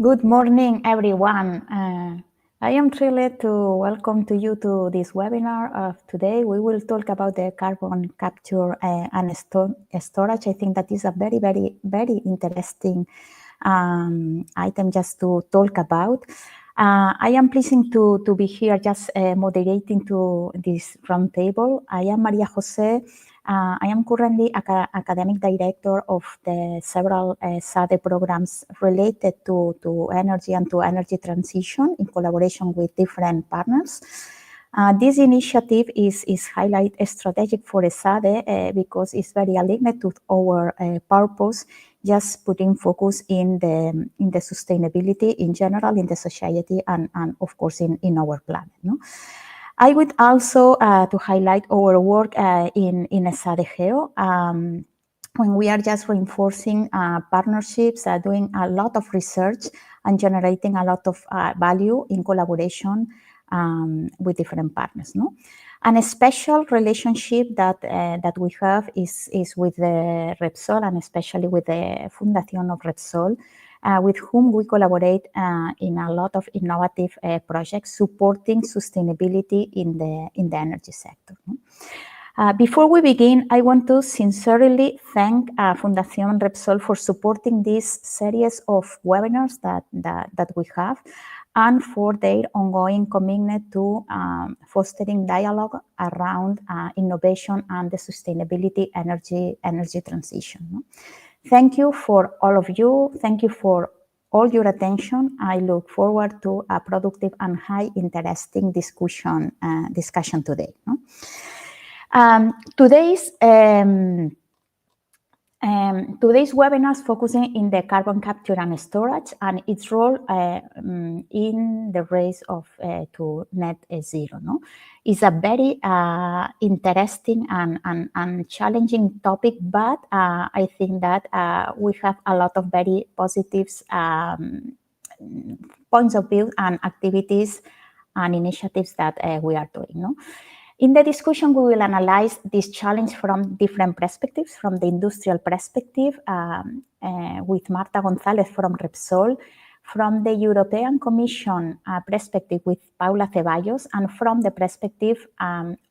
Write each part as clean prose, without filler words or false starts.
Good morning, everyone. I am thrilled to welcome to you to this webinar of today. We will talk about the carbon capture and storage. I think that is a very interesting item just to talk about. I am pleased to be here just moderating to this roundtable. I am Maria Jose. I am currently academic director of the several Esade programs related to energy and to energy transition in collaboration with different partners. This initiative is highlight strategic for Esade because it's very aligned to our purpose, just putting focus in the sustainability in general, in the society, and of course in our planet. No? I would also to highlight our work in EsadeGeo, when we are just reinforcing partnerships, doing a lot of research and generating a lot of value in collaboration with different partners. No? And a special relationship that we have is with the Repsol, and especially with the Fundación of Repsol, with whom we collaborate in a lot of innovative projects supporting sustainability in the energy sector. Before we begin, I want to sincerely thank Fundación Repsol for supporting this series of webinars that we have, and for their ongoing commitment to fostering dialogue around innovation and the sustainability energy transition. Thank you for all of you. Thank you for all your attention. I look forward to a productive and high interesting discussion today. Today's webinar is focusing in the carbon capture and storage and its role in the race to net zero. No? It's a very interesting and challenging topic, but I think that we have a lot of very positive points of view and activities and initiatives that we are doing. No? In the discussion, we will analyze this challenge from different perspectives, from the industrial perspective with Marta González from Repsol, from the European Commission perspective with Paula Ceballos, and from the perspective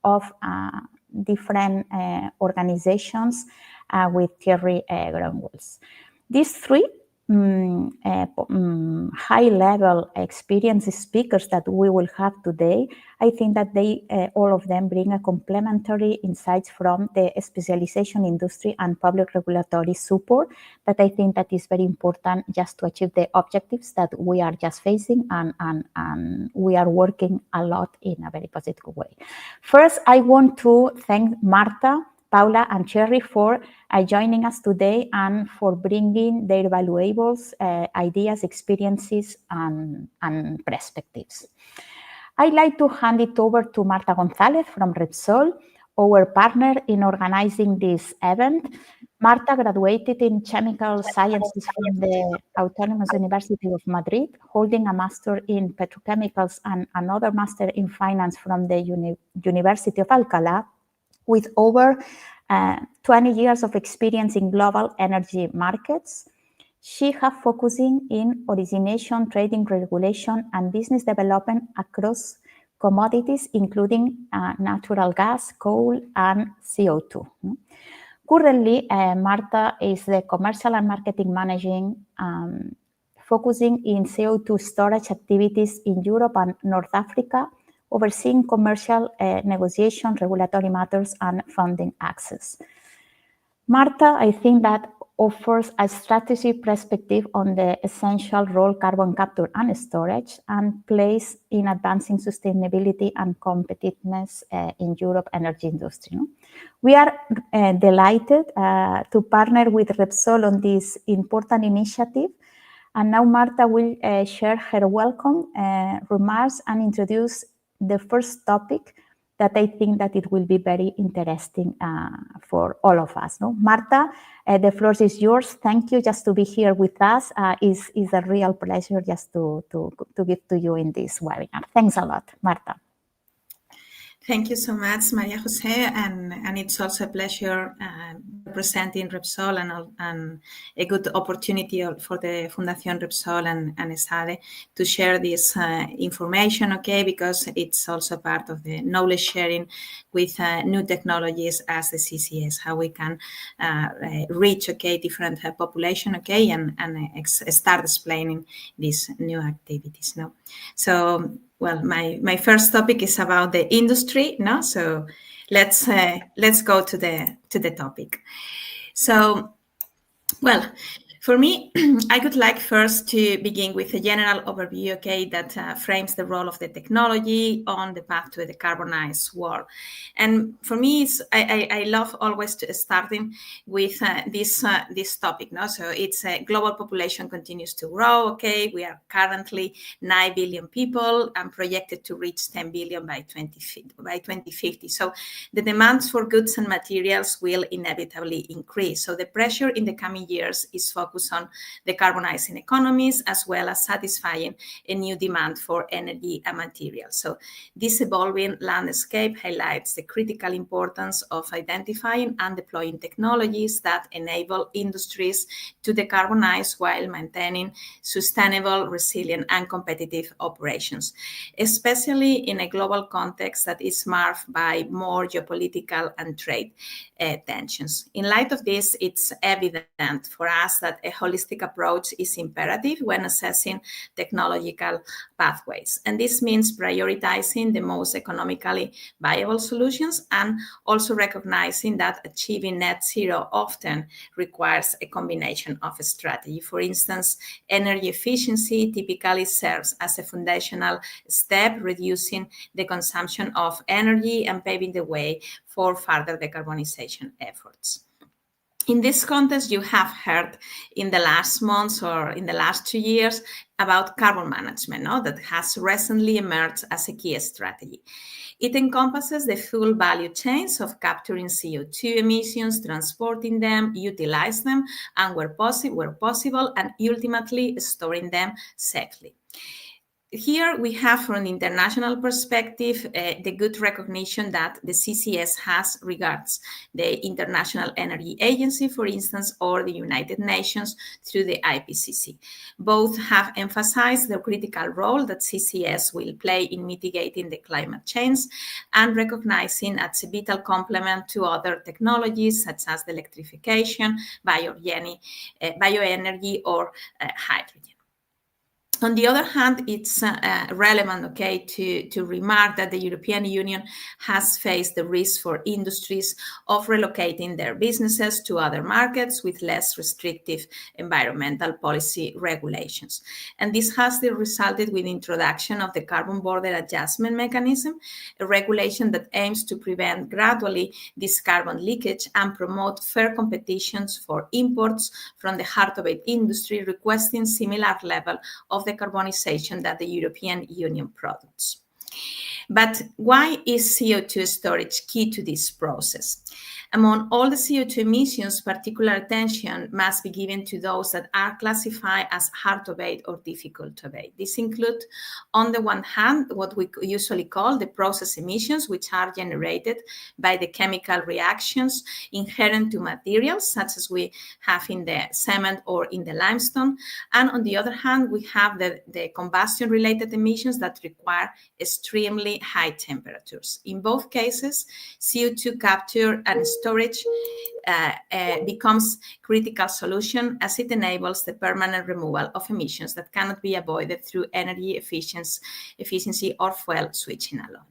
of different organizations with Thierry Grunwald. These three high-level experienced speakers that we will have today, I think that they all of them bring a complementary insights from the specialization industry and public regulatory support that I think that is very important just to achieve the objectives that we are just facing, and we are working a lot in a very positive way. First, I want to thank Marta, Paula, and Thierry for joining us today and for bringing their valuable ideas, experiences, and perspectives. I'd like to hand it over to Marta González from Repsol, our partner in organizing this event. Marta graduated in chemical sciences from the Autonomous University of Madrid, holding a master in petrochemicals and another master in finance from the University of Alcalá, with over 20 years of experience in global energy markets. She has focusing in origination, trading, regulation, and business development across commodities, including natural gas, coal, and CO2. Currently, Marta is the commercial and marketing managing, focusing in CO2 storage activities in Europe and North Africa, overseeing commercial negotiation, regulatory matters, and funding access. Marta, I think that offers a strategy perspective on the essential role carbon capture and storage and plays in advancing sustainability and competitiveness in Europe energy industry. No? We are delighted to partner with Repsol on this important initiative. And now Marta will share her welcome remarks and introduce the first topic that I think that it will be very interesting for all of us. No? Marta, the floor is yours. Thank you just to be here with us. Is a real pleasure just to give to you in this webinar. Thanks a lot, Marta. Thank you so much, Maria Jose, and it's also a pleasure representing Repsol and a good opportunity for the Fundación Repsol and Esade to share this information, okay, because it's also part of the knowledge sharing with new technologies as the CCS, how we can reach, okay, different population, okay, and start explaining these new activities, no? So, well, my first topic is about the industry, no? So let's go to the topic. So, well, for me, I would like first to begin with a general overview, okay, that frames the role of the technology on the path to a decarbonized world. And for me, I love always starting with this topic, no? So it's global population continues to grow, okay? We are currently 9 billion people and projected to reach 10 billion by 2050. So the demands for goods and materials will inevitably increase. So the pressure in the coming years is focused on decarbonizing economies as well as satisfying a new demand for energy and materials. So this evolving landscape highlights the critical importance of identifying and deploying technologies that enable industries to decarbonize while maintaining sustainable, resilient, and competitive operations, especially in a global context that is marked by more geopolitical and trade tensions. In light of this, it's evident for us that a holistic approach is imperative when assessing technological pathways. And this means prioritizing the most economically viable solutions and also recognizing that achieving net zero often requires a combination of a strategy. For instance, energy efficiency typically serves as a foundational step, reducing the consumption of energy and paving the way for further decarbonization efforts. In this context, you have heard in the last months or in the last 2 years about carbon management, no? That has recently emerged as a key strategy. It encompasses the full value chains of capturing CO2 emissions, transporting them, utilize them, and where possible, and ultimately storing them safely. Here we have, from an international perspective, the good recognition that the CCS has regards the International Energy Agency, for instance, or the United Nations through the IPCC. Both have emphasized the critical role that CCS will play in mitigating the climate change and recognizing as a vital complement to other technologies such as the electrification, bioenergy, or hydrogen. On the other hand, it's relevant, okay, to remark that the European Union has faced the risk for industries of relocating their businesses to other markets with less restrictive environmental policy regulations. And this has resulted with the introduction of the Carbon Border Adjustment Mechanism, a regulation that aims to prevent gradually this carbon leakage and promote fair competitions for imports from the hard-to-abate industry, requesting similar level of the carbonization that the European Union products. But why is CO2 storage key to this process? Among all the CO2 emissions, particular attention must be given to those that are classified as hard to abate or difficult to abate. These include, on the one hand, what we usually call the process emissions, which are generated by the chemical reactions inherent to materials, such as we have in the cement or in the limestone. And on the other hand, we have the combustion-related emissions that require extremely high temperatures. In both cases, CO2 capture and storage becomes critical solution as it enables the permanent removal of emissions that cannot be avoided through energy efficiency or fuel switching alone.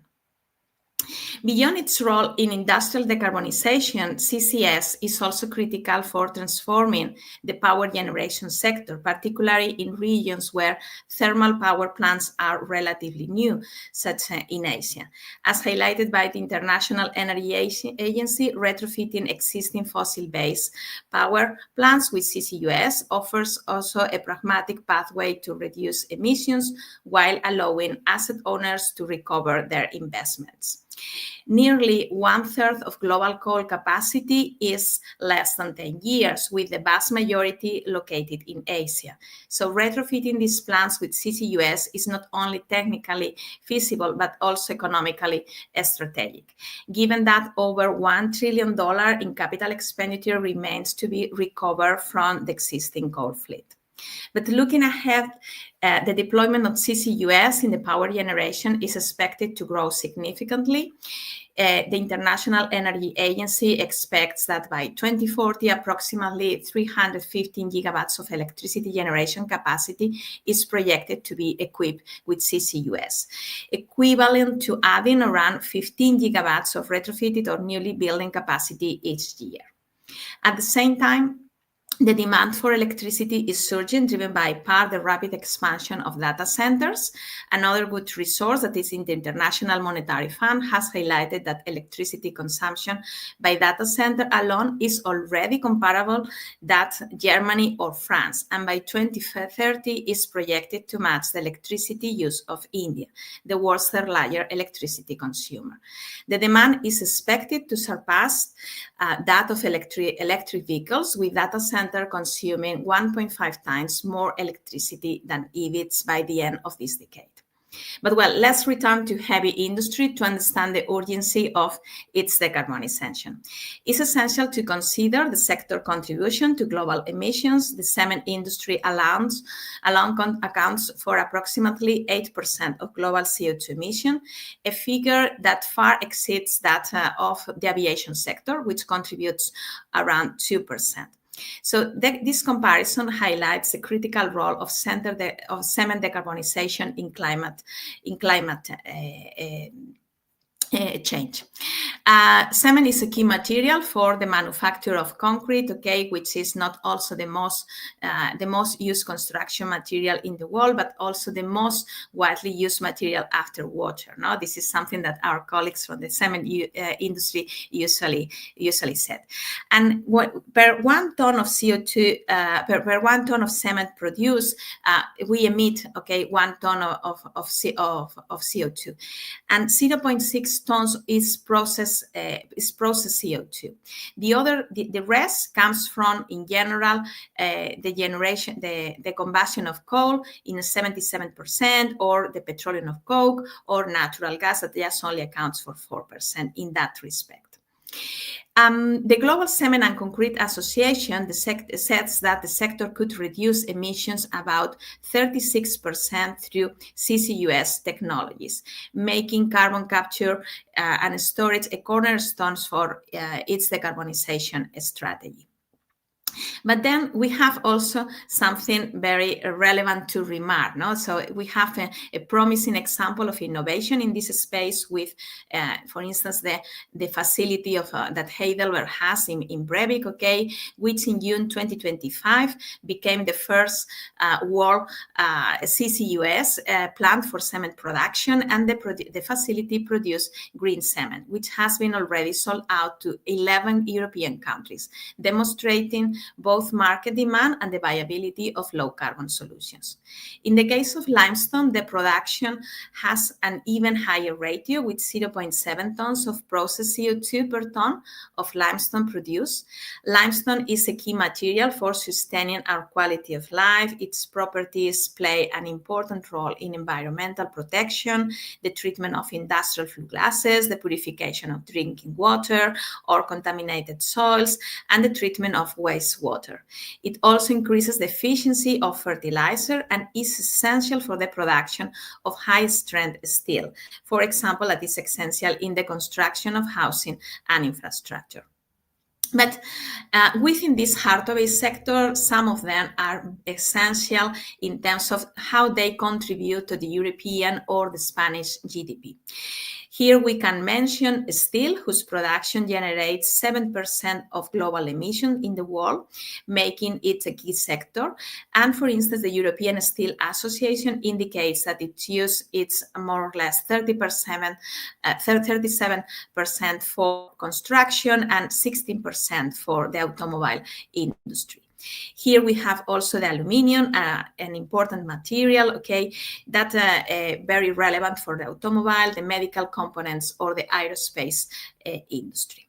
Beyond its role in industrial decarbonization, CCS is also critical for transforming the power generation sector, particularly in regions where thermal power plants are relatively new, such as in Asia. As highlighted by the International Energy Agency, retrofitting existing fossil-based power plants with CCUS offers also a pragmatic pathway to reduce emissions while allowing asset owners to recover their investments. Nearly 1/3 of global coal capacity is less than 10 years, with the vast majority located in Asia. So retrofitting these plants with CCUS is not only technically feasible, but also economically strategic, given that over $1 trillion in capital expenditure remains to be recovered from the existing coal fleet. But looking ahead, the deployment of CCUS in the power generation is expected to grow significantly. The International Energy Agency expects that by 2040, approximately 315 gigawatts of electricity generation capacity is projected to be equipped with CCUS, equivalent to adding around 15 gigawatts of retrofitted or newly building capacity each year. At the same time, the demand for electricity is surging, driven by the rapid expansion of data centers. Another good resource, that is in the International Monetary Fund, has highlighted that electricity consumption by data center alone is already comparable that Germany or France, and by 2030 is projected to match the electricity use of India, the world's third largest electricity consumer. The demand is expected to surpass that of electric vehicles, with data centers consuming 1.5 times more electricity than EVs by the end of this decade. But well, let's return to heavy industry to understand the urgency of its decarbonization. It's essential to consider the sector contribution to global emissions. The cement industry alone accounts for approximately 8% of global CO2 emission, a figure that far exceeds that of the aviation sector, which contributes around 2%. So this comparison highlights the critical role of cement decarbonization in climate change. Cement is a key material for the manufacture of concrete, which is not also the most used construction material in the world, but also the most widely used material after water. No, this is something that our colleagues from the cement industry usually said. And per 1 ton of CO2, per 1 ton of cement produced, we emit 1 ton of CO2, and 0.6 tons is processed CO2. The rest comes from, in general, the combustion of coal in 77%, or the petroleum of coke, or natural gas that just only accounts for 4% in that respect. The Global Cement and Concrete Association says that the sector could reduce emissions about 36% through CCUS technologies, making carbon capture and storage a cornerstone for its decarbonization strategy. But then we have also something very relevant to remark. No? So we have a promising example of innovation in this space with, for instance, the facility that Heidelberg has in Brevik, which in June 2025 became the first world CCUS plant for cement production, and the facility produced green cement, which has been already sold out to 11 European countries, demonstrating both market demand and the viability of low-carbon solutions. In the case of limestone, the production has an even higher ratio, with 0.7 tons of processed CO2 per ton of limestone produced. Limestone is a key material for sustaining our quality of life. Its properties play an important role in environmental protection, the treatment of industrial flue gases, the purification of drinking water or contaminated soils, and the treatment of wastewater. It also increases the efficiency of fertilizer and is essential for the production of high-strength steel, for example, that is essential in the construction of housing and infrastructure. But within this hard-to-abate sector, some of them are essential in terms of how they contribute to the European or the Spanish GDP. Here we can mention steel, whose production generates 7% of global emissions in the world, making it a key sector. And for instance, the European Steel Association indicates that its use is more or less 37% for construction and 16% for the automobile industry. Here we have also the aluminium, an important material, okay, that very relevant for the automobile, the medical components, or the aerospace industry.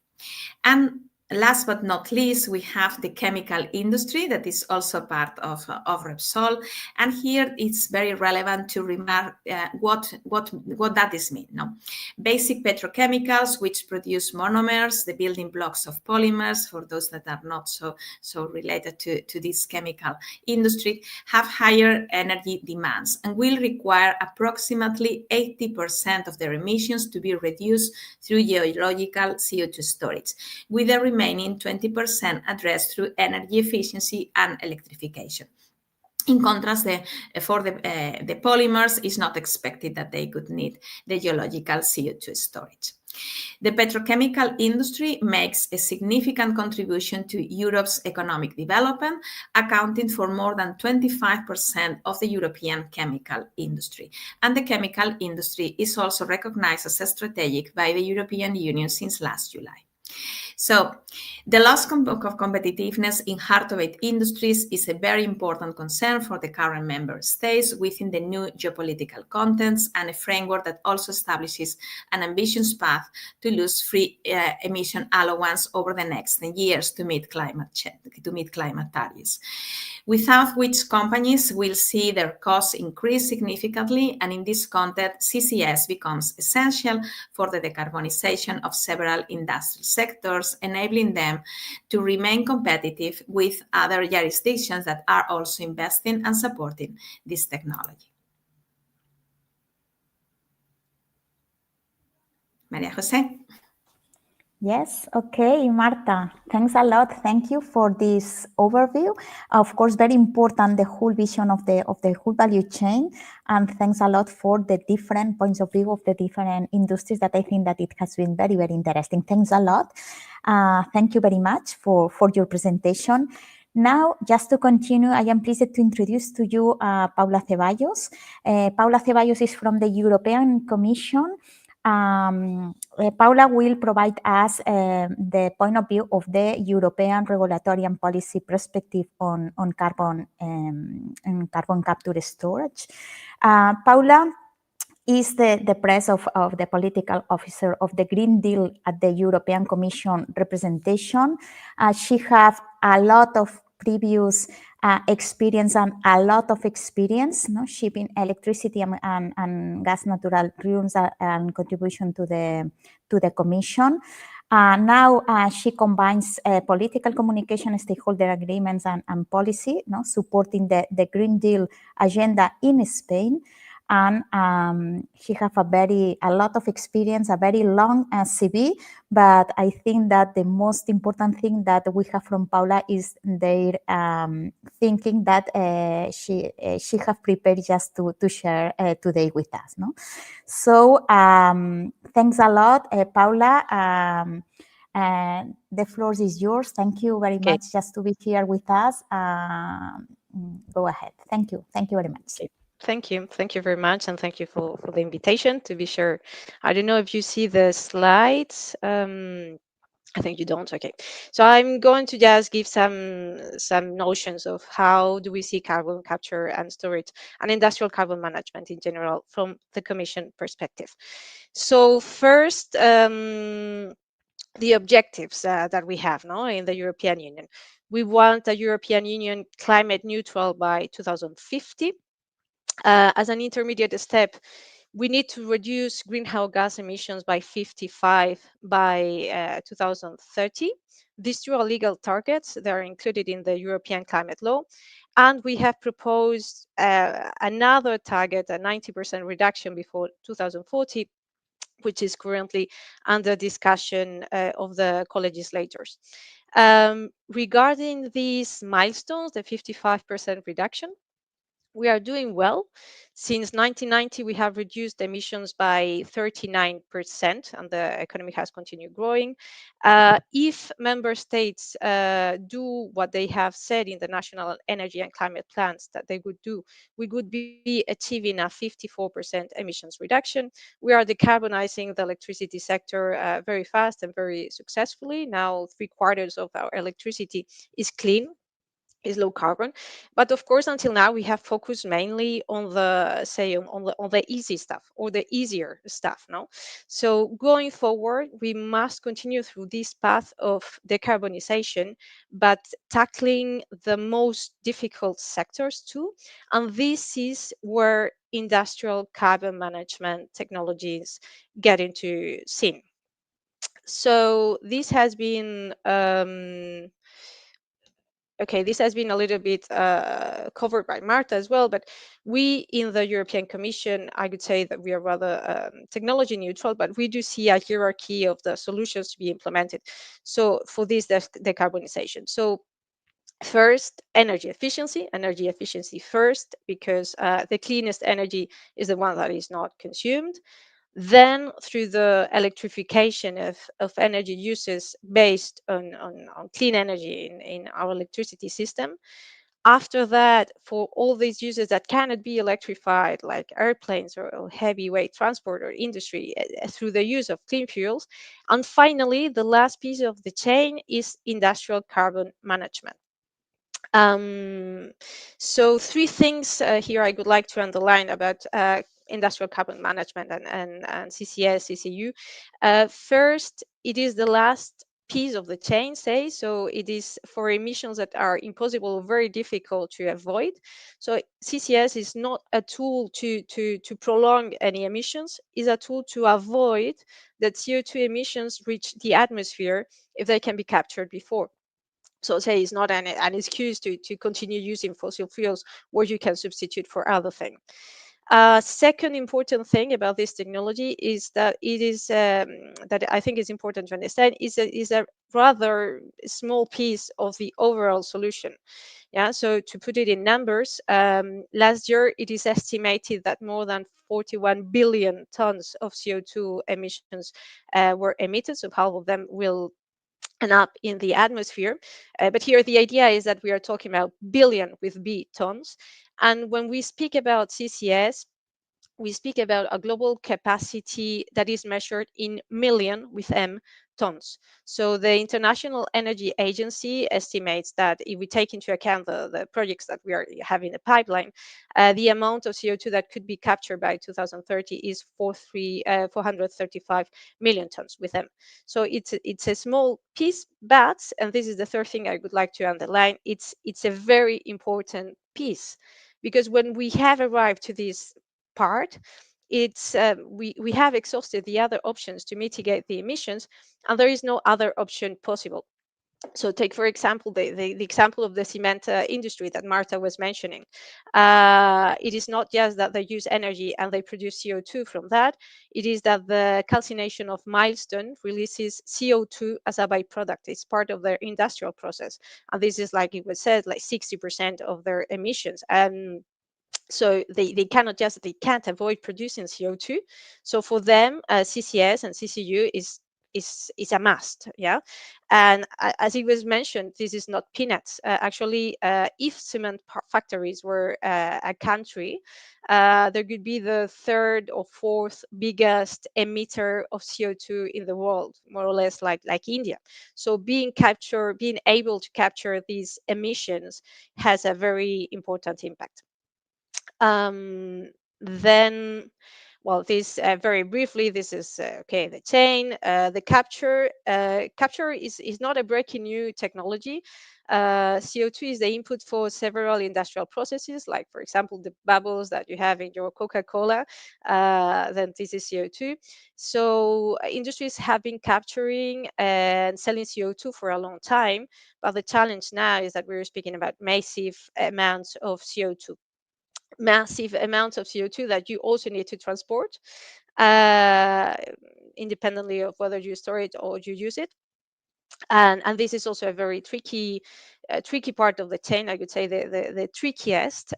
And last but not least, we have the chemical industry that is also part of Repsol. And here it's very relevant to remark what that is mean. No? Basic petrochemicals, which produce monomers, the building blocks of polymers, for those that are not so related to this chemical industry, have higher energy demands and will require approximately 80% of their emissions to be reduced through geological CO2 storage, with the remaining 20% addressed through energy efficiency and electrification. In contrast, for the polymers, it's not expected that they could need the geological CO2 storage. The petrochemical industry makes a significant contribution to Europe's economic development, accounting for more than 25% of the European chemical industry. And the chemical industry is also recognized as strategic by the European Union since last July. So the loss of competitiveness in hard-to-abate industries is a very important concern for the current member states within the new geopolitical context, and a framework that also establishes an ambitious path to lose free emission allowance over the next 10 years to meet climate targets, without which companies will see their costs increase significantly. And in this context, CCS becomes essential for the decarbonization of several industrial sectors, enabling them to remain competitive with other jurisdictions that are also investing and supporting this technology. Maria Jose. Yes, okay, Marta, thanks a lot. Thank you for this overview. Of course, very important, the whole vision of the whole value chain. And thanks a lot for the different points of view of the different industries that I think that it has been very, very interesting. Thanks a lot. Thank you very much for your presentation. Now, just to continue, I am pleased to introduce to you Paula Ceballos. Paula Ceballos is from the European Commission. Paula will provide us the point of view of the European regulatory and policy perspective on carbon and carbon capture storage. Paula is the press of the political officer of the Green Deal at the European Commission representation. She has a lot of previous experience and a lot of experience, shipping electricity and gas natural rooms and contribution to the Commission. Now she combines political communication, stakeholder agreements, and policy, supporting the Green Deal agenda in Spain. And she has a lot of experience, a very long CV, but I think that the most important thing that we have from Paula is their thinking that she has prepared just to share today with us. So thanks a lot, Paula. The floor is yours. Thank you very much just to be here with us. Go ahead. Thank you. Thank you very much. Okay. Thank you. Thank you very much. And thank you for the invitation to be sure. I don't know if you see the slides. I think you don't. Okay. So I'm going to just give some notions of how do we see carbon capture and storage and industrial carbon management in general from the Commission perspective. So first, the objectives that we have in the European Union. We want a European Union climate neutral by 2050. As an intermediate step, we need to reduce greenhouse gas emissions by 55 by 2030. These two are legal targets. They are included in the European climate law. And we have proposed another target, a 90% reduction before 2040, which is currently under discussion of the co-legislators. Regarding these milestones, the 55% reduction, we are doing well. Since 1990, we have reduced emissions by 39%, and the economy has continued growing. If member states do what they have said in the national energy and climate plans that they would do, we would be achieving a 54% emissions reduction. We are decarbonizing the electricity sector very fast and very successfully. Now, 3/4 of our electricity is clean. is low carbon. But of course, until now, we have focused mainly on the, say, on the easy stuff or the easier stuff. No, so going forward, we must continue through this path of decarbonization, but tackling the most difficult sectors too. And this is where industrial carbon management technologies get into scene. So this has been okay, this has been a little bit covered by Marta as well, but we in the European Commission, I could say that we are rather technology neutral, but we do see a hierarchy of the solutions to be implemented. So for this decarbonization. So first, energy efficiency first, because the cleanest energy is the one that is not consumed. Then through the electrification of energy uses based on clean energy in our electricity system. After that, for all these uses that cannot be electrified, like airplanes or heavyweight transport or industry, through the use of clean fuels. And finally, the last piece of the chain is industrial carbon management. So three things here I would like to underline about industrial carbon management and CCS, CCU. First, it is the last piece of the chain, say, so it is for emissions that are impossible or very difficult to avoid. So CCS is not a tool to prolong any emissions, is a tool to avoid that CO2 emissions reach the atmosphere if they can be captured before. So say it's not an excuse to continue using fossil fuels where you can substitute for other things. Second important thing about this technology is that it is that I think is important to understand is a rather small piece of the overall solution. Yeah. So to put it in numbers, last year it is estimated that more than 41 billion tons of CO2 emissions were emitted. So half of them will and up in the atmosphere. But here the idea is that we are talking about billion with B tons. And when we speak about CCS, we speak about a global capacity that is measured in million with M tons. So the International Energy Agency estimates that if we take into account the projects that we are having in the pipeline, the amount of CO2 that could be captured by 2030 is 435 million tons with M. So it's a small piece, but, and this is the third thing I would like to underline, it's a very important piece, because when we have arrived to this part, it's we have exhausted the other options to mitigate the emissions, and there is no other option possible. So take, for example, the example of the cement industry that Marta was mentioning. It is not just that they use energy and they produce CO2 from that. It is that the calcination of milestone releases CO2 as a byproduct. It's part of their industrial process. And this is, like it was said, like 60% of their emissions. So they can't avoid producing CO2. So for them, CCS and CCU is a must. Yeah. And as it was mentioned, this is not peanuts. Actually, if cement factories were a country, there could be the third or fourth biggest emitter of CO2 in the world, more or less like India. So being able to capture these emissions has a very important impact. Then, well, this very briefly, this is okay. The chain, the capture is not a breaking new technology. CO2 is the input for several industrial processes, like for example the bubbles that you have in your Coca-Cola. Then this is CO2. So industries have been capturing and selling CO2 for a long time, but the challenge now is that we're speaking about massive amounts of CO2. Massive amounts of CO2 that you also need to transport, independently of whether you store it or you use it. And this is also a very tricky part of the chain. I would say the trickiest.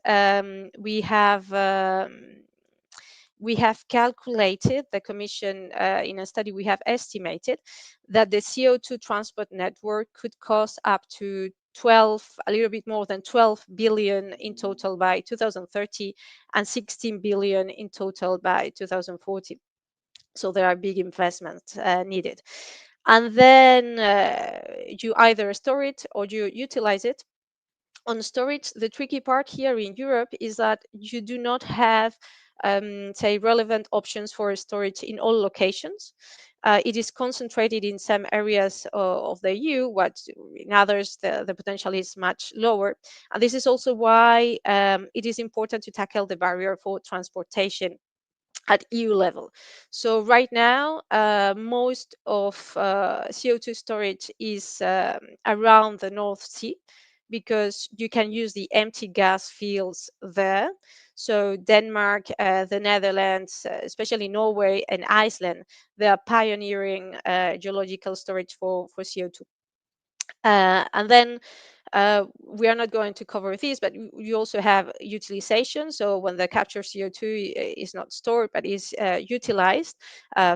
We have calculated, the Commission, in a study, we have estimated that the CO2 transport network could cost up to a little bit more than 12 billion in total by 2030 and 16 billion in total by 2040. So there are big investments needed. And then you either store it or you utilize it, On storage, the tricky part here in Europe is that you do not have, say, relevant options for storage in all locations. It is concentrated in some areas of the EU, what in others the potential is much lower. And this is also why it is important to tackle the barrier for transportation at EU level. So right now, most of CO2 storage is around the North Sea, because you can use the empty gas fields there. So Denmark, the Netherlands, especially Norway and Iceland, they are pioneering geological storage for CO2. And then we are not going to cover this, but you also have utilization. So when the captured CO2 is not stored, but is utilized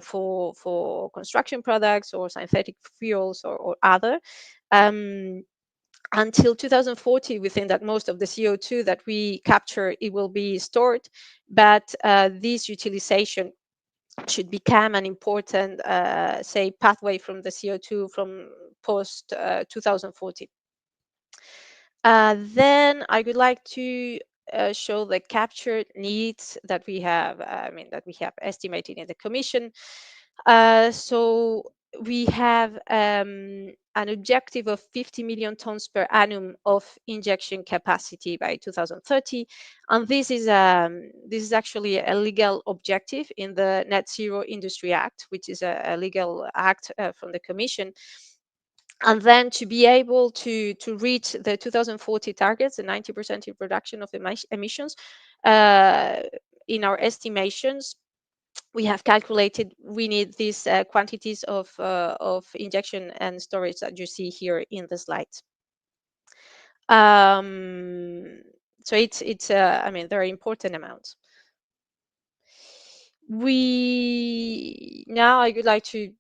for construction products or synthetic fuels or other. Until 2040, we think that most of the CO2 that we capture, it will be stored, but this utilization should become an important, say, pathway from the CO2 from post 2040. Then I would like to show the capture needs that we have, that we have estimated in the Commission. So we have an objective of 50 million tons per annum of injection capacity by 2030, and this is actually a legal objective in the Net Zero Industry Act, which is a legal act from the Commission. And then to be able to reach the 2040 targets, the 90% in reduction of emissions, in our estimations, we have calculated we need these quantities of injection and storage that you see here in the slides. So it's very important amounts. Now I would like to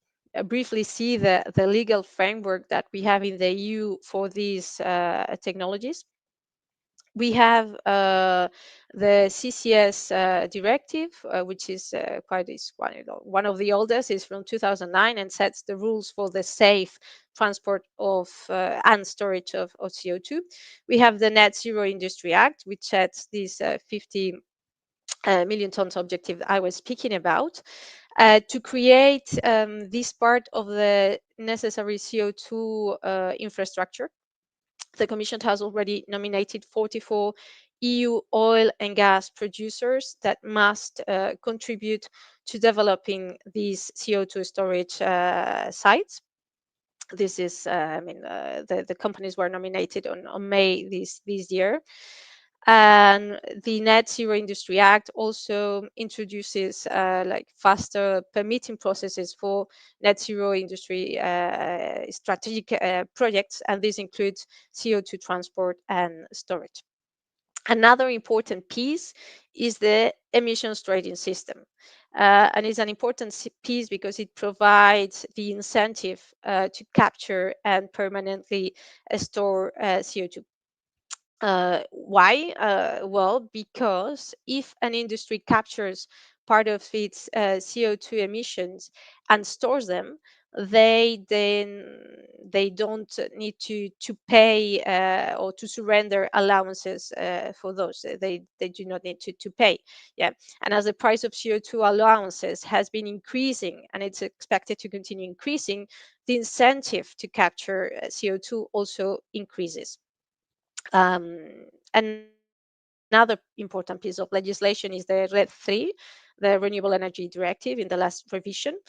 briefly see the legal framework that we have in the EU for these technologies. We have the CCS directive, which is one of the oldest, is from 2009 and sets the rules for the safe transport of and storage of CO2. We have the Net Zero Industry Act, which sets this 50 million tons objective I was speaking about. To create this part of the necessary CO2 infrastructure, the Commission has already nominated 44 EU oil and gas producers that must contribute to developing these CO2 storage sites. This is, the companies were nominated on May this year. And the Net Zero Industry Act also introduces faster permitting processes for net zero industry strategic projects, and this includes CO2 transport and storage. Another important piece is the emissions trading system. And it's an important piece because it provides the incentive to capture and permanently store CO2. Why? Well, because if an industry captures part of its CO2 emissions and stores them, they don't need to pay or to surrender allowances for those. They do not need to pay. Yeah, and as the price of CO2 allowances has been increasing and it's expected to continue increasing, the incentive to capture CO2 also increases. Another important piece of legislation is the RED III, the Renewable Energy Directive, in the last revision.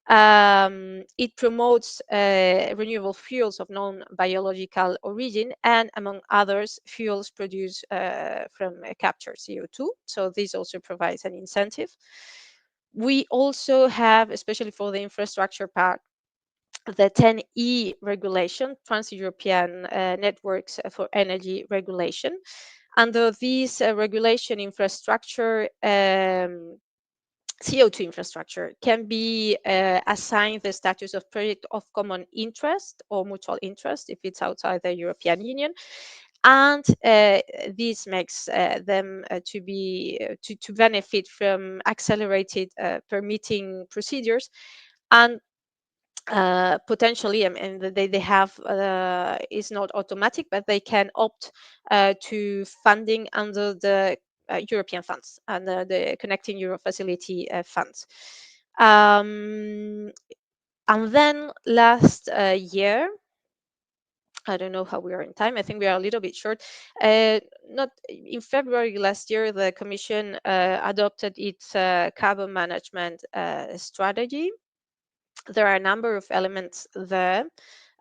It promotes renewable fuels of non-biological origin and, among others, fuels produced from captured CO2. So this also provides an incentive. We also have, especially for the infrastructure part, the 10E regulation, Trans-European Networks for Energy Regulation. Under this regulation, infrastructure, CO2 infrastructure can be assigned the status of project of common interest or mutual interest if it's outside the European Union. And this makes them to benefit from accelerated permitting procedures. And potentially, and they have is not automatic, but they can opt to funding under the European funds and the Connecting Europe Facility funds. And then last year, I don't know how we are in time. I think we are a little bit short. Not in February last year, the Commission adopted its carbon management strategy. There are a number of elements there.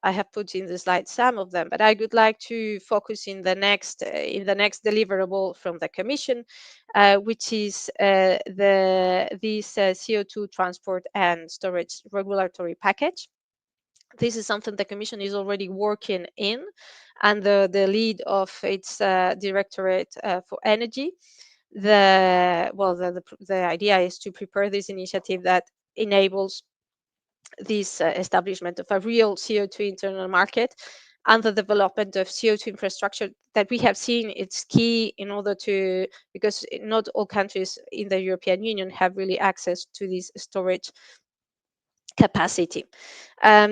I have put in the slide some of them, but I would like to focus in the next deliverable from the Commission, which is this CO2 transport and storage regulatory package. This is something the Commission is already working in, and the lead of its Directorate for Energy. The idea is to prepare this initiative that enables this establishment of a real CO2 internal market and the development of CO2 infrastructure that we have seen it's key in order to, because not all countries in the European Union have really access to this storage capacity.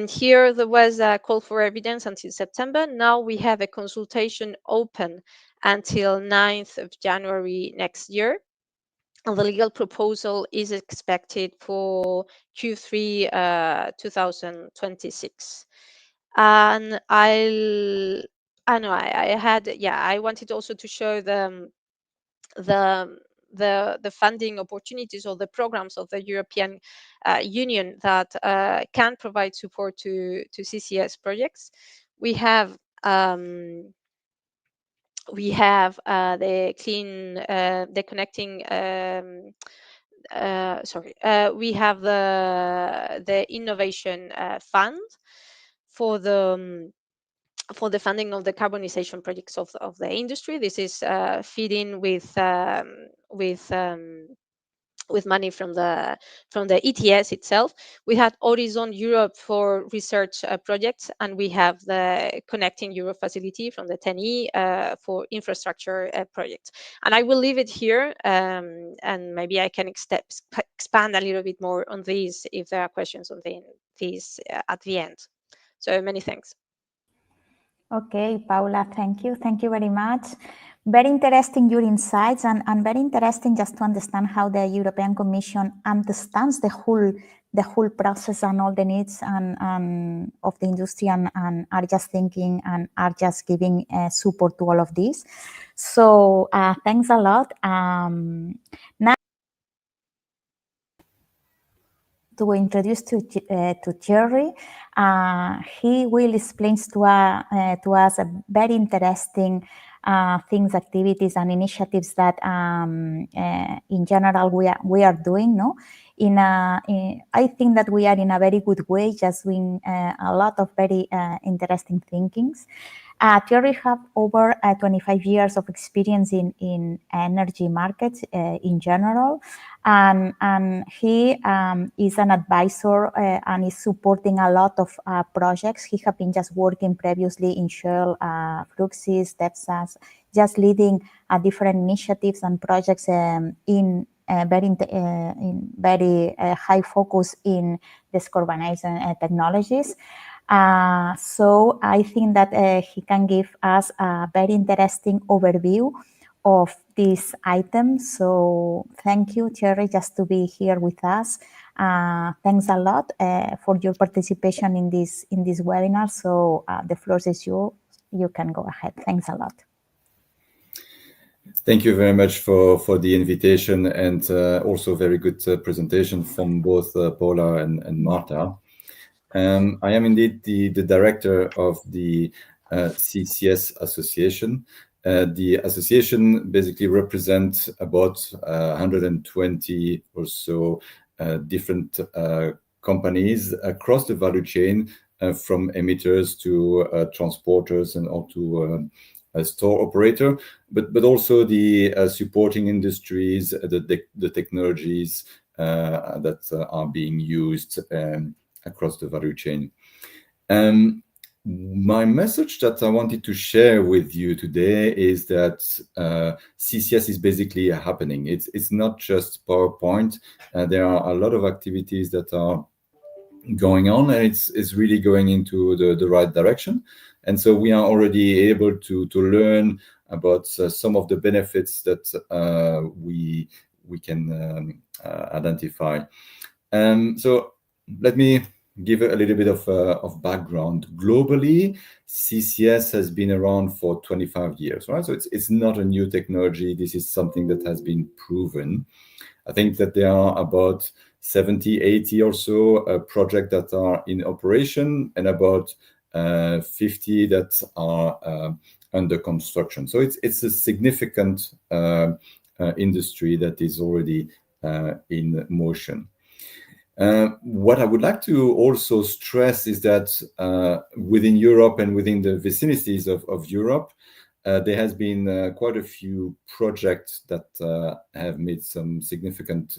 Here there was a call for evidence until September. Now we have a consultation open until 9th of January next year. And the legal proposal is expected for Q3 2026. And I wanted also to show the funding opportunities or the programs of the European Union that can provide support to CCS projects. We have the clean, the connecting. We have the innovation fund for the funding of the carbonization projects of the industry. This is feeding with money from the ETS itself. We had Horizon Europe for research projects, and we have the Connecting Europe facility from the 10E for infrastructure projects. And I will leave it here, and maybe I can expand a little bit more on these if there are questions on these at the end. So many thanks. Okay, Paula, thank you. Thank you very much. Very interesting your insights, and very interesting just to understand how the European Commission understands the whole process and all the needs and of the industry and are just thinking and are just giving support to all of this. So thanks a lot. Now to introduce to Thierry. He will explain to us a very interesting things, activities, and initiatives that in general we are doing. No, I think that we are in a very good way, just doing a lot of very interesting thinkings. Thierry have over 25 years of experience in energy markets in general, and he is an advisor and is supporting a lot of projects. He have been just working previously in Shell, Fluxys, Depsas, just leading different initiatives and projects in very high focus in decarbonizing technologies. So I think that he can give us a very interesting overview of this item. So thank you, Thierry, just to be here with us. Thanks a lot for your participation in this webinar. So the floor is yours. You can go ahead. Thanks a lot. Thank you very much for the invitation, and also very good presentation from both Paula and Marta. I am indeed the director of the CCS Association. The association basically represents about 120 or so different companies across the value chain, from emitters to transporters and all to a store operator, but also the supporting industries, the technologies that are being used across the value chain. My message that I wanted to share with you today is that CCS is basically happening. It's not just PowerPoint. There are a lot of activities that are going on, and it's really going into the right direction. And so we are already able to learn about some of the benefits that we can identify. So let me give a little bit of background. Globally, CCS has been around for 25 years, right? So it's not a new technology. This is something that has been proven. I think that there are about 70, 80 or so projects that are in operation, and about 50 that are under construction. So it's a significant industry that is already in motion. What I would like to also stress is that within Europe and within the vicinities of Europe, there has been quite a few projects that have made some significant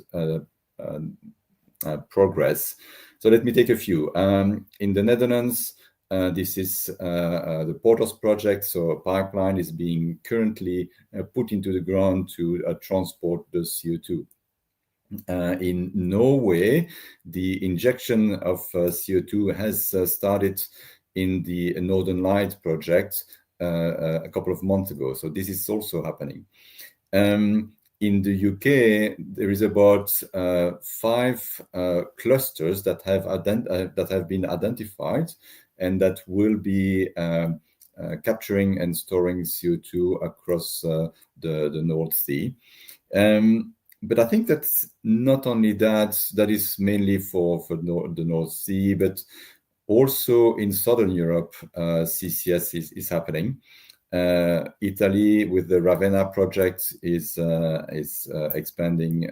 progress. So let me take a few. In the Netherlands, this is the Portos project. So a pipeline is being currently put into the ground to transport the CO2. In Norway, the injection of CO2 has started in the Northern Light project a couple of months ago. So this is also happening. In the UK, there is about 5 clusters that have been identified, and that will be capturing and storing CO2 across the North Sea. But I think that's not only that is mainly for the North Sea, but also in Southern Europe, CCS is happening. Italy, with the Ravenna project, is expanding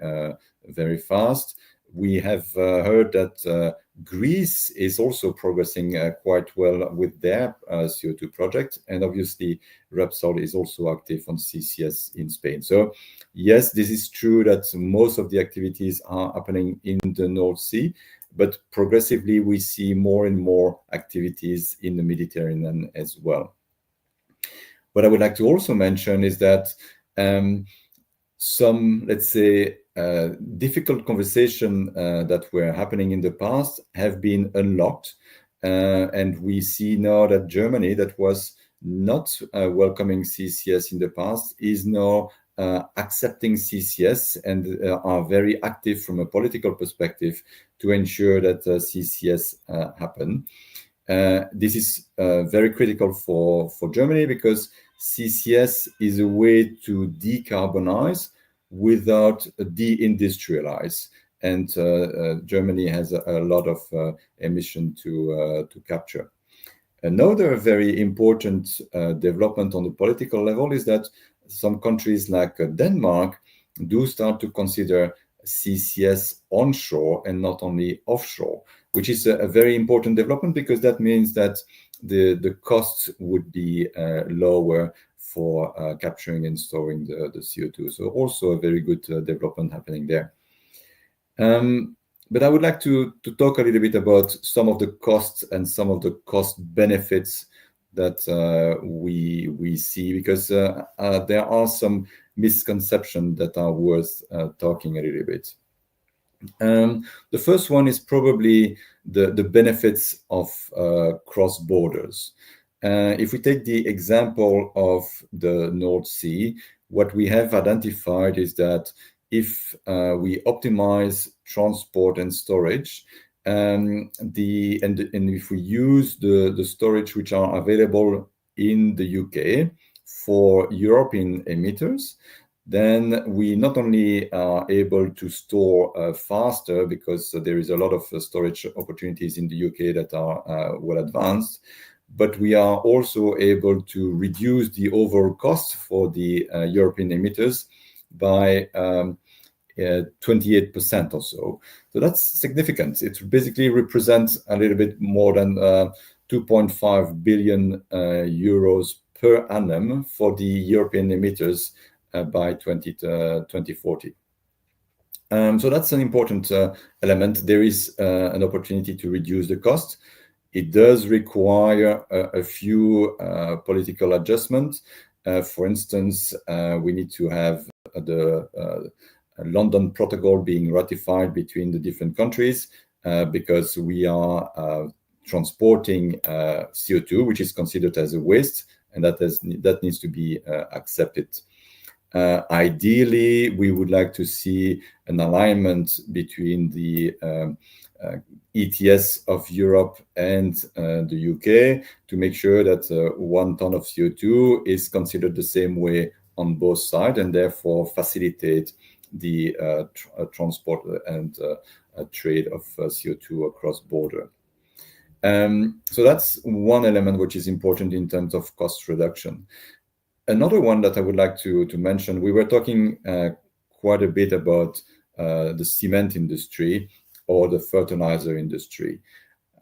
very fast. We have heard that Greece is also progressing quite well with their CO2 project, and obviously Repsol is also active on CCS in Spain. So yes, this is true that most of the activities are happening in the North Sea, but progressively we see more and more activities in the Mediterranean as well. What I would like to also mention is that some, let's say, difficult conversation that were happening in the past have been unlocked, and we see now that Germany, that was not welcoming CCS in the past, is now accepting CCS and are very active from a political perspective to ensure that CCS happen. This is very critical for Germany, because CCS is a way to decarbonize without deindustrialize, and Germany has a lot of emission to capture. Another very important development on the political level is that some countries like Denmark do start to consider CCS onshore and not only offshore, which is a very important development, because that means that the costs would be lower for capturing and storing the CO2. So also a very good development happening there. But I would like to talk a little bit about some of the costs and some of the cost benefits that we see, because there are some misconceptions that are worth talking a little bit. The first one is probably the benefits of cross borders. If we take the example of the North Sea, what we have identified is that if we optimize transport and storage, and if we use the storage which are available in the UK for European emitters, then we not only are able to store faster, because there is a lot of storage opportunities in the UK that are well advanced, but we are also able to reduce the overall cost for the European emitters by 28% or so. So that's significant. It basically represents a little bit more than 2.5 billion euros per annum for the European emitters by 2040. So that's an important element. There is an opportunity to reduce the cost. It does require a few political adjustments. For instance, we need to have the London Protocol being ratified between the different countries. because we are transporting CO2, which is considered as a waste, and that needs to be accepted. Ideally, we would like to see an alignment between the ETS of Europe and the UK to make sure that 1 ton of CO2 is considered the same way on both sides, and therefore facilitate the transport and trade of CO2 across border. So that's one element which is important in terms of cost reduction. Another one that I would like to mention, we were talking quite a bit about the cement industry or the fertilizer industry.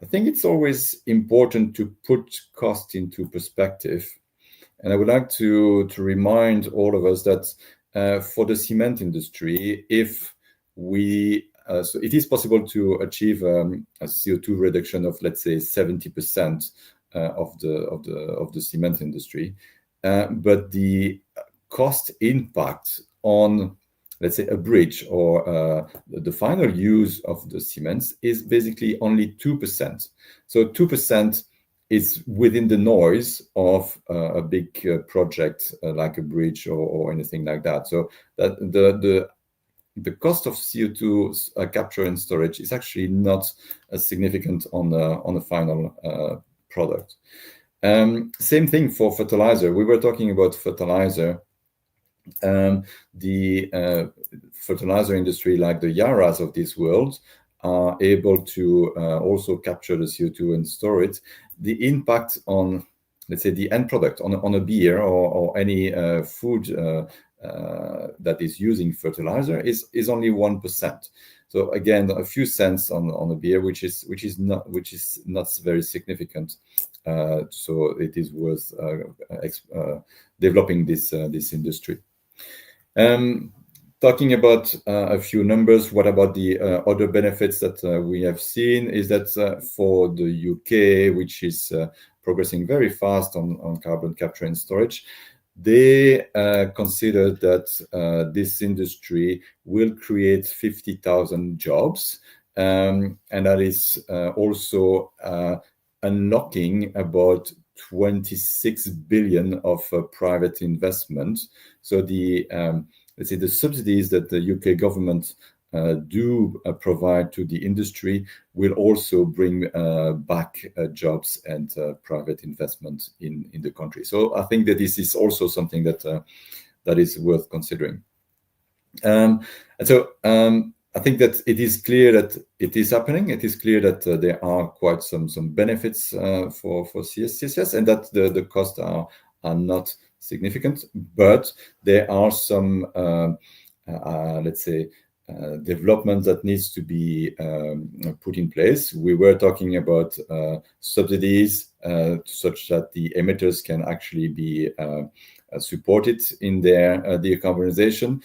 I think it's always important to put cost into perspective. And I would like to remind all of us that for the cement industry, if we so it is possible to achieve a CO2 reduction of, let's say, 70% of the cement industry, but the cost impact on, let's say, a bridge or the final use of the cements is basically only 2%. So 2% is within the noise of a big project like a bridge or anything like that. So that the cost of CO2 capture and storage is actually not as significant on the final product. Same thing for fertilizer. We were talking about fertilizer. The fertilizer industry, like the Yaras of this world, are able to also capture the CO2 and store it. The impact on, let's say, the end product on a beer or any food that is using fertilizer is only 1%. So again, a few cents on a beer, which is not very significant. So it is worth developing this industry. Talking about a few numbers, what about the other benefits that we have seen is that for the UK, which is progressing very fast on carbon capture and storage, they consider that this industry will create 50,000 jobs, and that is also unlocking about 26 billion of private investment. So the let's say the subsidies that the UK government do provide to the industry will also bring back jobs and private investment in the country. So I think that this is also something that is worth considering. And so I think that it is clear that it is happening. It is clear that there are quite some benefits for CCS, and that the costs are not significant, but there are some let's say development that needs to be put in place. We were talking about subsidies such that the emitters can actually be supported in their decarbonization.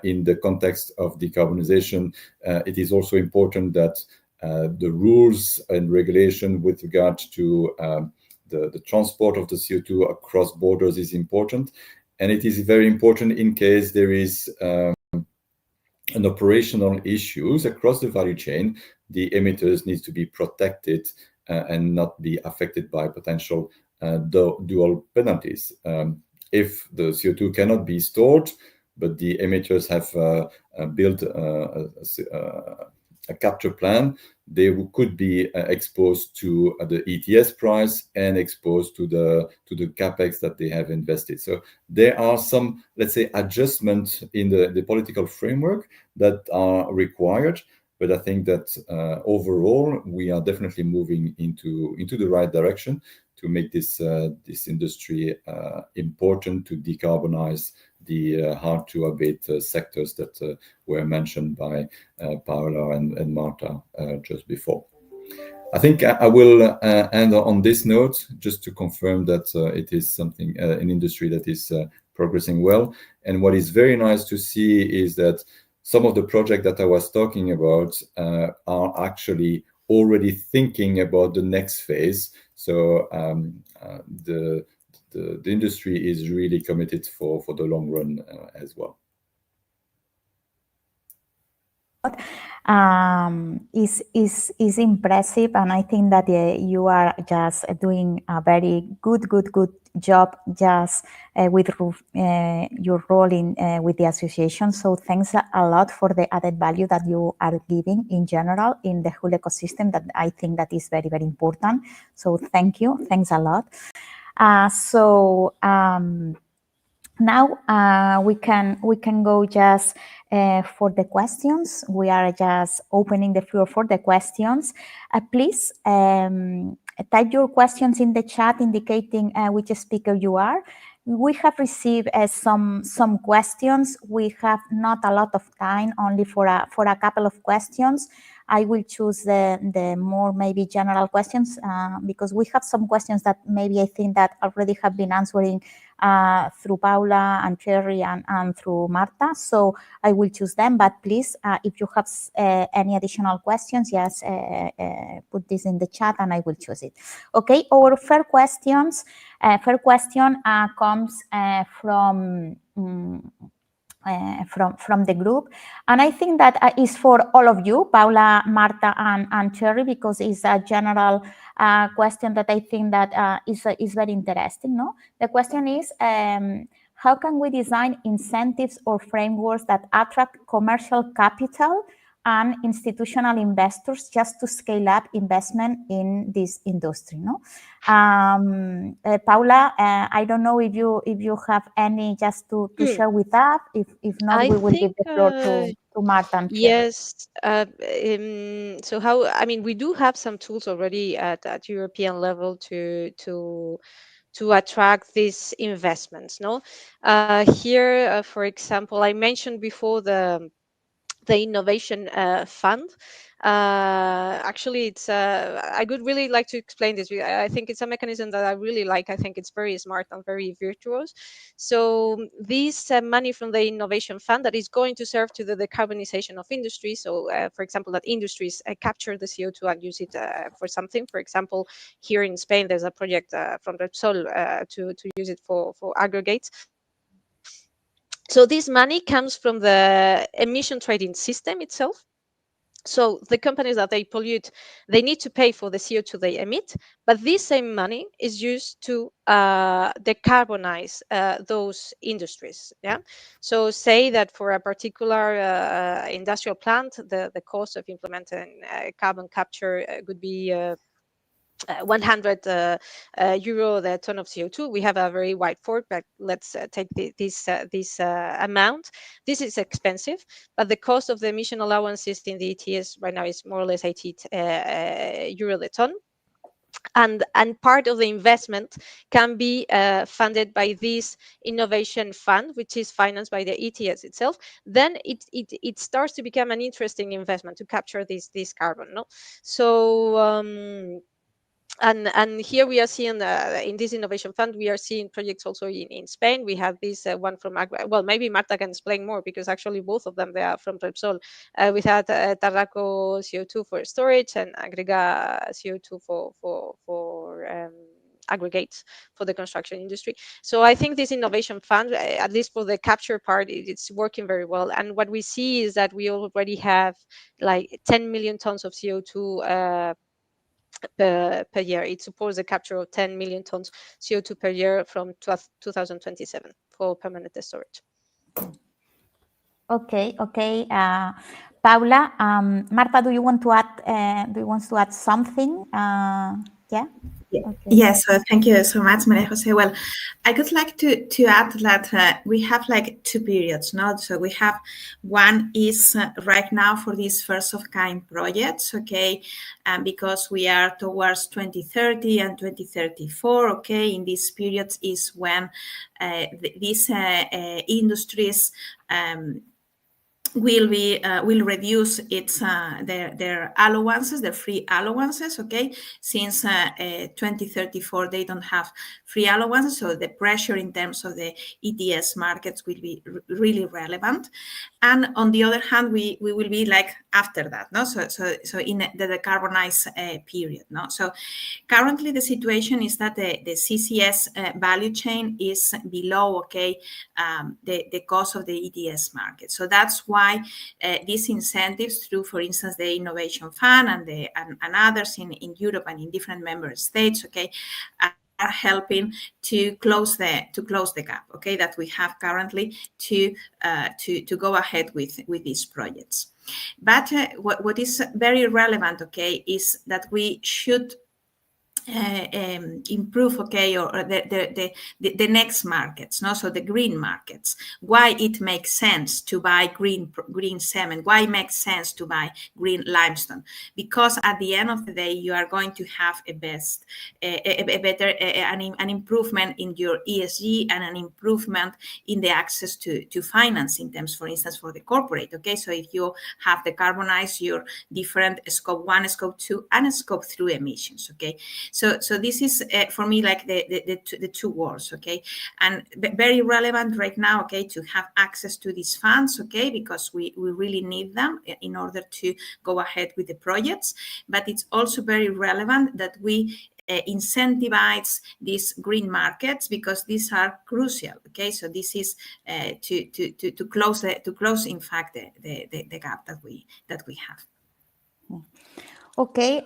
In the context of decarbonization, it is also important that the rules and regulation with regard to the transport of the CO2 across borders is important. And it is very important in case there is an operational issues across the value chain, the emitters need to be protected and not be affected by potential dual penalties. If the CO2 cannot be stored, but the emitters have built a capture plan, they could be exposed to the ETS price and exposed to the capex that they have invested. So there are some, let's say, adjustments in the political framework that are required. But I think that overall we are definitely moving into the right direction to make this industry important to decarbonize the hard-to-abate sectors that were mentioned by Paola and Marta just before. I think I will end on this note just to confirm that it is something, an industry that is progressing well. And what is very nice to see is that some of the projects that I was talking about are actually already thinking about the next phase. So the industry is really committed for the long run as well. is impressive, and I think that you are just doing a very good job just with your role in with the association. So thanks a lot for the added value that you are giving in general in the whole ecosystem. That I think that is very important. So thank you, thanks a lot. Now we can go just for the questions. We are just opening the floor for the questions. Please type your questions in the chat indicating which speaker you are. We have received some questions. We have not a lot of time, only for a couple of questions. I will choose the more maybe general questions because we have some questions that maybe I think that already have been answering through Paula and Cherry and through Marta. So I will choose them, but please, if you have any additional questions, yes, put this in the chat and I will choose it. Okay, our first question comes from the group, and I think that is for all of you, Paula, Marta, and Cherry, because it's a general question that I think that is very interesting. No, the question is, how can we design incentives or frameworks that attract commercial capital and institutional investors just to scale up investment in this industry? No, Paula, I don't know if you have any just to share with us. If not, we will give the floor to Marta and Cherry. Yes. So how? I mean, we do have some tools already at European level to attract these investments. No, here, for example, I mentioned before the innovation fund. Actually, it's I would really like to explain this. I think it's a mechanism that I really like. I think it's very smart and very virtuous. So this money from the innovation fund that is going to serve to the decarbonization of industry. So for example, that industries capture the CO2 and use it for something. For example, here in Spain, there's a project from Repsol to use it for aggregates. So this money comes from the emission trading system itself. So the companies that they pollute, they need to pay for the CO2 they emit, but this same money is used to decarbonize those industries. Yeah. So say that for a particular industrial plant, the cost of implementing carbon capture could be 100 euro the ton of CO2. We have a very wide fork, but let's take this amount. This is expensive, but the cost of the emission allowances in the ETS right now is more or less 80 euro the ton. And part of the investment can be funded by this innovation fund, which is financed by the ETS itself. Then it starts to become an interesting investment to capture this carbon. No, so. And here we are seeing in this innovation fund, we are seeing projects also in Spain. We have this one from well, maybe Marta can explain more, because actually both of them, they are from Repsol. We had Tarraco CO2 for storage and Agrega CO2 for aggregates for the construction industry. So I think this innovation fund, at least for the capture part, it's working very well. And what we see is that we already have like 10 million tons of CO2 per year. It supports the capture of 10 million tons CO2 per year from 2027 for permanent storage. Okay. Paula, Marta, do you want to add something? Yeah. Okay. Yes, so thank you so much, Maria Jose. Well, I would like to add that we have like two periods, no? So we have one is right now for these first of kind projects, okay, because we are towards 2030 and 2034, okay. In these periods is when these industries will reduce their allowances, their free allowances, okay? Since 2034 they don't have free allowances, so the pressure in terms of the ETS markets will be really relevant. And on the other hand, we will be like after that, no? So in the decarbonized period, no? So currently the situation is that the CCS value chain is below, okay, the cost of the ETS market. So that's why why these incentives through, for instance, the Innovation Fund and others in Europe and in different member states, okay, are helping to close the gap, okay, that we have currently to go ahead with these projects. But what is very relevant, okay, is that we should improve, okay, or the next markets, no? So the green markets, why it makes sense to buy green cement, why it makes sense to buy green limestone, because at the end of the day, you are going to have an improvement in your ESG and an improvement in the access to finance in terms, for instance, for the corporate, okay? So if you have decarbonized your different scope 1, scope 2, and scope 3 emissions, okay? So this is for me like the two worlds, okay, and very relevant right now, okay, to have access to these funds, okay, because we really need them in order to go ahead with the projects. But it's also very relevant that we incentivize these green markets, because these are crucial, okay. So this is to close in fact the gap that we have. Okay.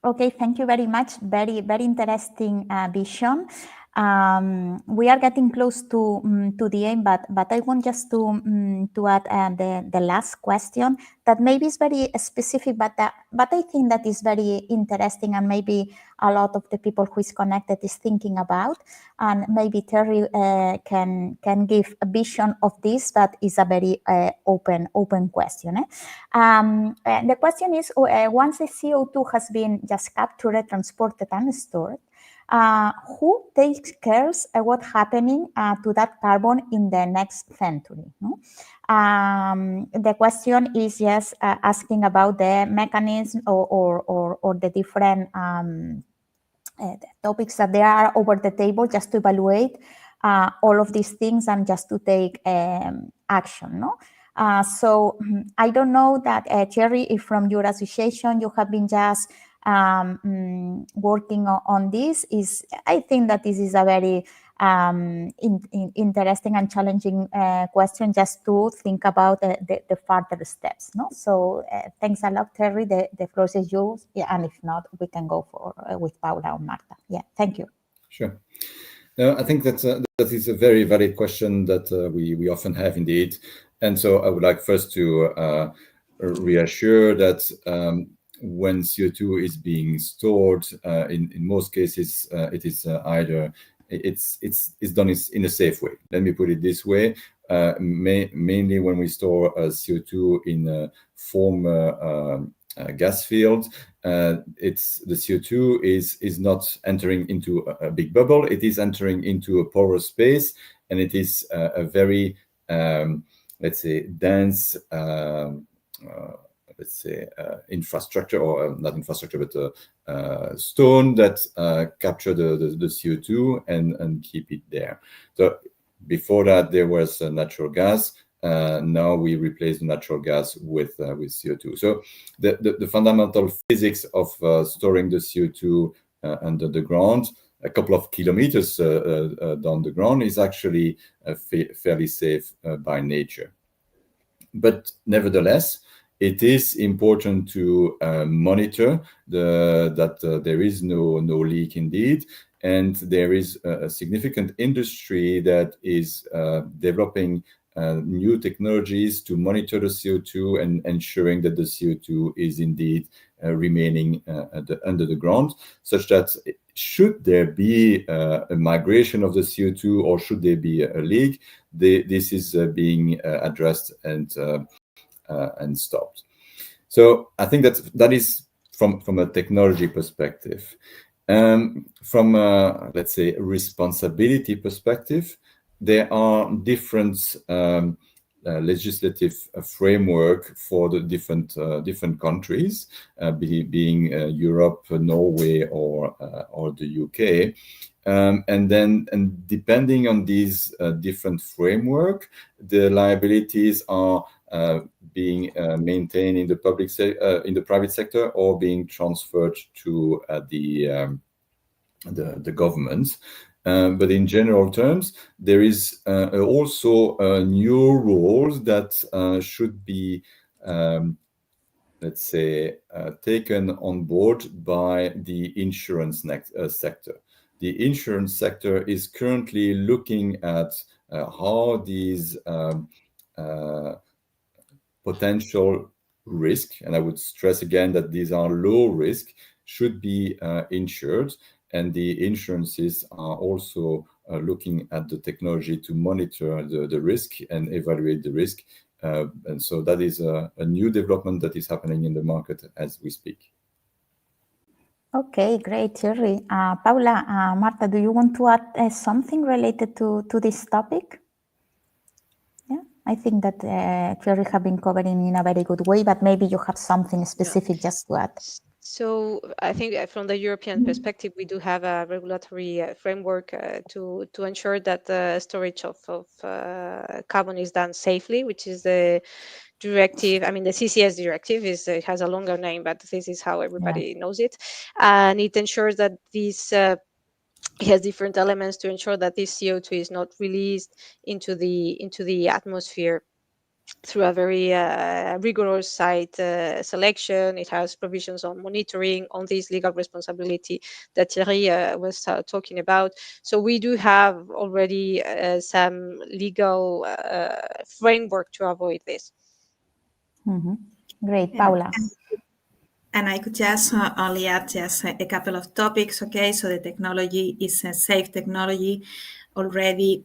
Okay, thank you very much. Very, very interesting vision. We are getting close to the end, but I want just to add the last question that maybe is very specific, but I think that is very interesting, and maybe a lot of the people who is connected is thinking about, and maybe Terry can give a vision of this, but is a very open question. The question is, once the CO2 has been just captured, transported, and stored, who takes care of what's happening to that carbon in the next century? No? The question is just asking about the mechanism or the different topics that there are over the table, just to evaluate all of these things and just to take action. No? So I don't know that, Thierry, if from your association you have been just working on this. I think that this is a very interesting and challenging question, just to think about the further steps. No, so thanks a lot, Terry. The floor is yours, and if not, we can go with Paula or Marta. Yeah, thank you. Sure. No, I think that is a very valid question that we often have indeed, and so I would like first to reassure that when CO2 is being stored, in most cases, it is either it's done in a safe way. Let me put it this way: mainly when we store CO2 in a former gas field, the CO2 is not entering into a big bubble. It is entering into a porous space, and it is a very let's say dense. Infrastructure, or not infrastructure, but stone that capture the CO2 and keep it there. So before that, there was natural gas. Now we replace the natural gas with CO2. So the fundamental physics of storing the CO2 under the ground, a couple of kilometers down the ground, is actually fairly safe by nature. But nevertheless, it is important to monitor that there is no leak indeed, and there is a significant industry that is developing new technologies to monitor the CO2 and ensuring that the CO2 is indeed remaining under the ground, such that should there be a migration of the CO2 or should there be a leak, this is being addressed and stopped. So I think that is from a technology perspective. From a, let's say, responsibility perspective, there are different legislative framework for the different countries, being Europe, Norway, or the UK. And depending on these different framework, the liabilities are being maintained in the in the private sector, or being transferred to the government. But in general terms, there is also new rules that should be, let's say, taken on board by the insurance sector. The insurance sector is currently looking at how these potential risk, and I would stress again that these are low risk, should be insured. And the insurances are also looking at the technology to monitor the risk and evaluate the risk. And so that is a new development that is happening in the market as we speak. Okay, great, Thierry. Paula, Marta, do you want to add something related to this topic? Yeah, I think that Thierry have been covering in a very good way, but maybe you have something specific just to add. So I think from the European perspective, we do have a regulatory framework to ensure that the storage of carbon is done safely, which is the directive. I mean, the CCS directive has a longer name, but this is how everybody knows it. And it ensures that this it has different elements to ensure that this CO2 is not released into the atmosphere through a very rigorous site selection. It has provisions on monitoring, on this legal responsibility that Thierry was talking about. So we do have already some legal framework to avoid this. Great, Paula. And I could just only add just a couple of topics, okay? So the technology is a safe technology already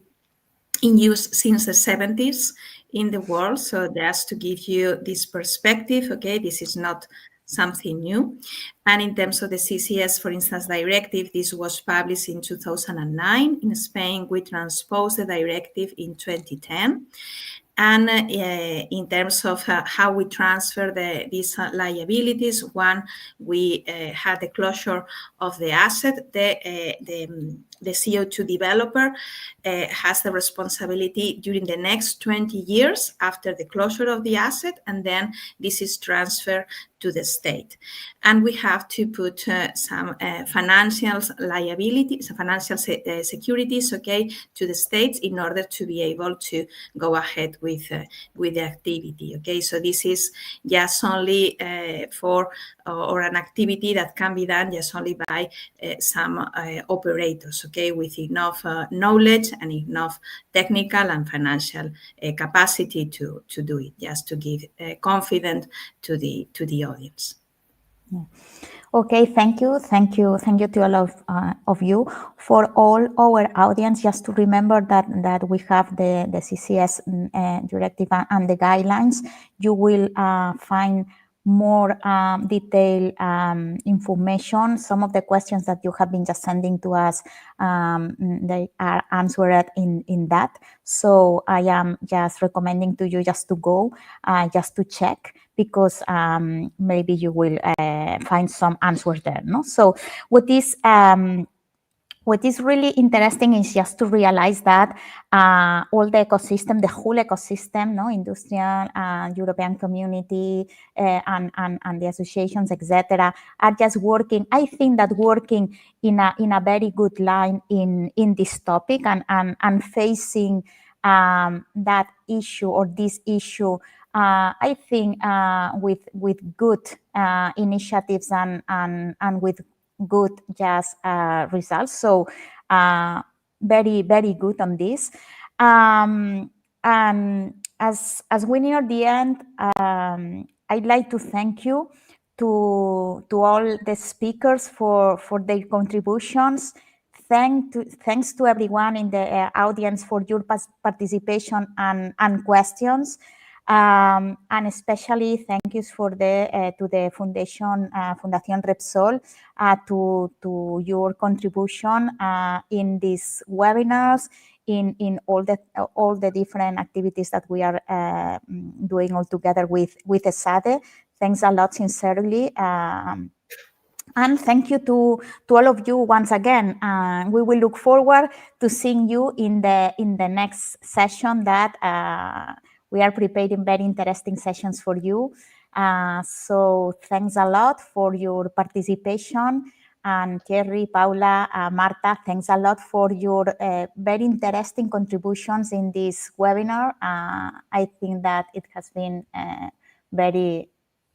in use since the 70s in the world. So just to give you this perspective, okay, this is not something new. And in terms of the CCS, for instance, directive, this was published in 2009. In Spain, we transposed the directive in 2010. And in terms of how we transfer these liabilities, one, we had the closure of the asset. The CO2 developer has the responsibility during the next 20 years after the closure of the asset, and then this is transferred to the state. And we have to put some financial liabilities, financial securities, okay, to the states in order to be able to go ahead with the activity, okay? So this is just only for or an activity that can be done just only by some operators, okay, with enough knowledge and enough technical and financial capacity to do it, just to give confidence to the audience. Yeah. Okay, thank you to all of you. For all our audience, just to remember that we have the CCS directive and the guidelines. You will find more detailed information. Some of the questions that you have been just sending to us, they are answered in that. So I am just recommending to you just to go, just to check, because maybe you will find some answers there. No, so what is really interesting is just to realize that all the ecosystem, the whole ecosystem, no, industrial, European community, and the associations, etc., are just working. I think that working in a very good line in this topic and facing that issue or this issue. I think with good initiatives and with good just results. So very, very good on this. And as we near the end, I'd like to thank you to all the speakers for their contributions. Thanks to everyone in the audience for your participation and questions. And especially thank yous to the Fundación Repsol to your contribution in these webinars, in all the different activities that we are doing all together with Esade. Thanks a lot, sincerely. And thank you to all of you once again. We will look forward to seeing you in the next session that we are preparing very interesting sessions for you. So thanks a lot for your participation. And Thierry, Paula, Marta, thanks a lot for your very interesting contributions in this webinar. I think that it has been very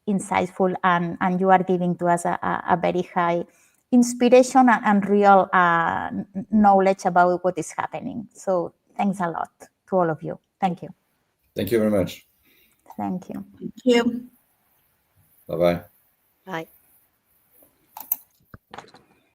insightful, and you are giving to us a very high inspiration and real knowledge about what is happening. So thanks a lot to all of you. Thank you. Thank you very much. Thank you. Thank you. Bye-bye. Bye.